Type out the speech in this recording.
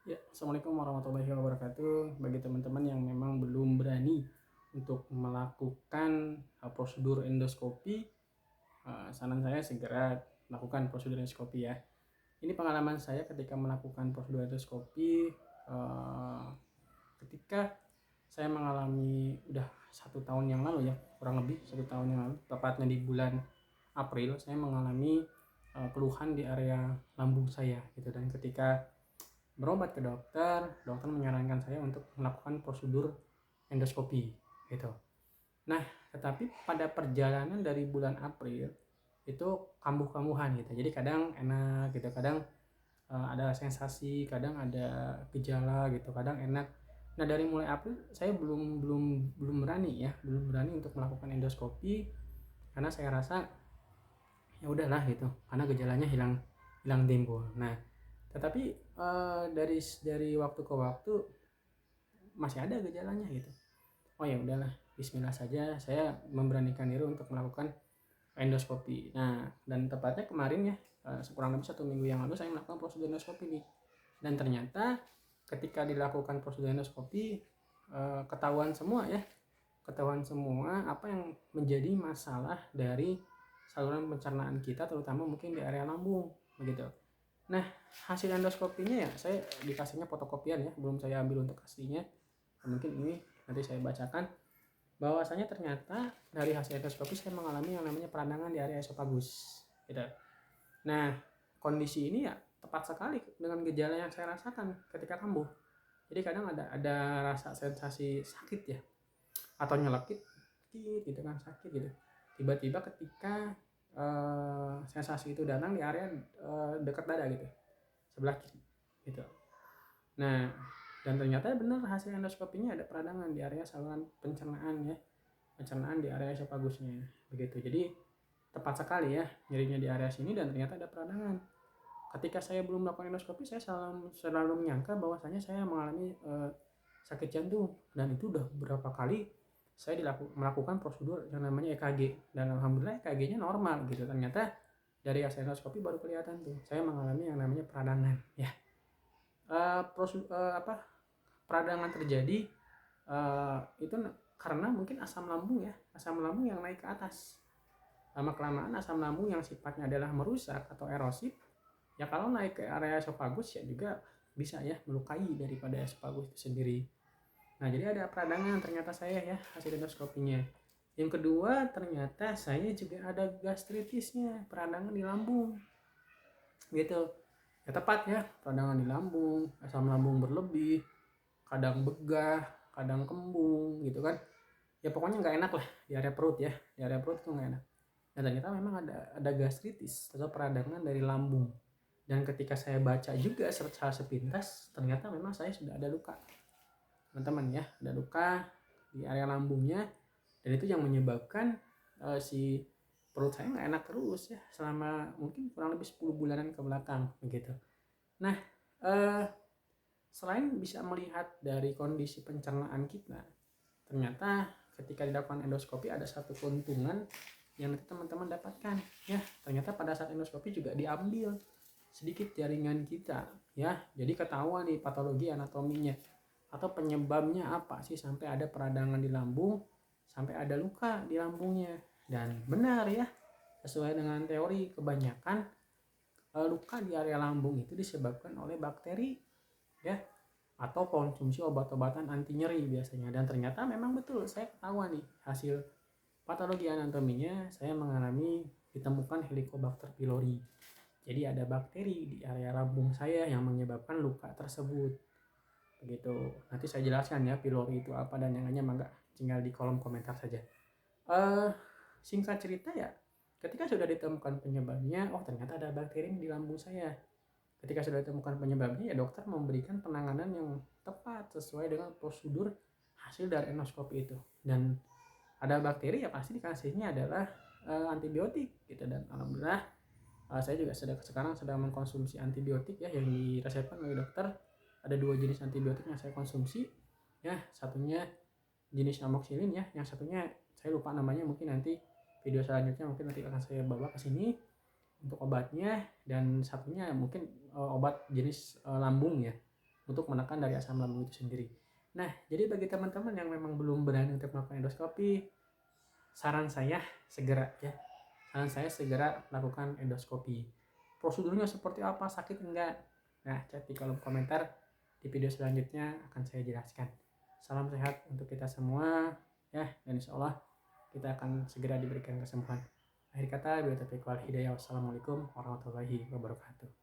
Ya, assalamualaikum warahmatullahi wabarakatuh. Bagi teman-teman yang memang belum berani untuk melakukan prosedur endoskopi, saran saya segera lakukan prosedur endoskopi ya. Ini pengalaman saya ketika melakukan prosedur endoskopi, ketika saya mengalami udah 1 tahun yang lalu ya, kurang lebih 1 tahun yang lalu, tepatnya di bulan April, saya mengalami keluhan di area lambung saya gitu. Dan ketika berobat ke dokter, dokter menyarankan saya untuk melakukan prosedur endoskopi gitu. Nah, tetapi pada perjalanan dari bulan April itu kambuh-kambuhan gitu. Jadi kadang enak gitu, kadang ada sensasi, kadang ada gejala gitu, kadang enak. Nah, dari mulai April saya belum belum belum berani ya, belum berani untuk melakukan endoskopi karena saya rasa ya udahlah gitu, karena gejalanya hilang hilang timbul. Nah, tetapi dari waktu ke waktu masih ada gejalanya gitu. Oh ya udahlah, Bismillah saja, saya memberanikan diri untuk melakukan endoskopi. Nah, dan tepatnya kemarin ya, kurang lebih 1 minggu yang lalu saya melakukan prosedur endoskopi nih. Dan ternyata ketika dilakukan prosedur endoskopi, ketahuan semua ya, ketahuan semua apa yang menjadi masalah dari saluran pencernaan kita, terutama mungkin di area lambung begitu. Nah, hasil endoskopinya ya saya dikasihnya fotokopian ya, belum saya ambil untuk aslinya. Mungkin ini nanti saya bacakan bahwasanya ternyata dari hasil endoskopi saya mengalami yang namanya peradangan di area esofagus gitu. Nah, kondisi ini ya tepat sekali dengan gejala yang saya rasakan ketika kambuh. Jadi kadang ada rasa sensasi sakit ya, atau nyelekit gitu kan, sakit gitu. Tiba-tiba ketika sensasi itu datang di area dekat dada gitu, sebelah kiri gitu. Nah, dan ternyata benar hasil endoskopinya ada peradangan di area saluran pencernaan ya, pencernaan di area esofagusnya begitu. Jadi tepat sekali ya nyerinya di area sini, dan ternyata ada peradangan. Ketika saya belum melakukan endoskopi, saya selalu menyangka bahwasanya saya mengalami sakit jantung, dan itu udah beberapa kali saya melakukan prosedur yang namanya EKG, dan alhamdulillah EKG-nya normal gitu. Ternyata dari hasil endoskopi baru kelihatan tuh saya mengalami yang namanya peradangan ya. Peradangan terjadi itu karena mungkin asam lambung ya, asam lambung yang naik ke atas. Lama kelamaan asam lambung yang sifatnya adalah merusak atau erosif ya, kalau naik ke area esofagus ya juga bisa ya melukai daripada esofagus itu sendiri. Nah, jadi ada peradangan ternyata saya ya hasil endoskopinya. Yang kedua, ternyata saya juga ada gastritisnya, peradangan di lambung gitu. Ya tepat ya, peradangan di lambung, asam lambung berlebih, kadang begah, kadang kembung gitu kan. Ya pokoknya nggak enak lah di area perut ya, di area perut tuh nggak enak. Dan ternyata memang ada gastritis atau peradangan dari lambung. Dan ketika saya baca juga secara sepintas, ternyata memang saya sudah ada luka, teman-teman ya, ada luka di area lambungnya. Dan itu yang menyebabkan si perut saya nggak enak terus ya selama mungkin kurang lebih 10 bulanan ke belakang begitu. Nah, eh, selain bisa melihat dari kondisi pencernaan kita, ternyata ketika dilakukan endoskopi ada satu keuntungan yang nanti teman-teman dapatkan ya. Ternyata pada saat endoskopi juga diambil sedikit jaringan kita ya, jadi ketahuan nih patologi anatominya atau penyebabnya apa sih sampai ada peradangan di lambung, sampai ada luka di lambungnya. Dan benar ya, sesuai dengan teori, kebanyakan luka di area lambung itu disebabkan oleh bakteri ya, atau konsumsi obat-obatan anti nyeri biasanya. Dan ternyata memang betul, saya ketahuan nih hasil patologi anatominya, saya mengalami ditemukan Helicobacter pylori. Jadi ada bakteri di area lambung saya yang menyebabkan luka tersebut begitu. Nanti saya jelaskan ya pylori itu apa, dan yang lainnya mangga tinggal di kolom komentar saja. eh Singkat cerita ya, ketika sudah ditemukan penyebabnya, oh ternyata ada bakteri di lambung saya. Ketika sudah ditemukan penyebabnya ya dokter memberikan penanganan yang tepat sesuai dengan prosedur hasil dari endoskopi itu. Dan ada bakteri ya pasti dikasihnya adalah antibiotik gitu. Dan alhamdulillah saya juga sekarang sedang mengkonsumsi antibiotik ya yang diresepkan oleh dokter. Ada 2 jenis antibiotik yang saya konsumsi ya, satunya jenis amoxicillin ya, yang satunya saya lupa namanya, mungkin nanti video selanjutnya mungkin nanti akan saya bawa ke sini untuk obatnya. Dan satunya mungkin obat jenis lambung ya. untuk menekan dari asam lambung itu sendiri. Nah, jadi bagi teman-teman yang memang belum berani untuk melakukan endoskopi, saran saya segera melakukan endoskopi. Prosedurnya seperti apa, sakit enggak? Nah, chat di kolom komentar, di video selanjutnya akan saya jelaskan. Salam sehat untuk kita semua ya, dan insya Allah kita akan segera diberikan kesembuhan. Akhir kata, bila taufiq wal hidayah. Wassalamualaikum warahmatullahi wabarakatuh.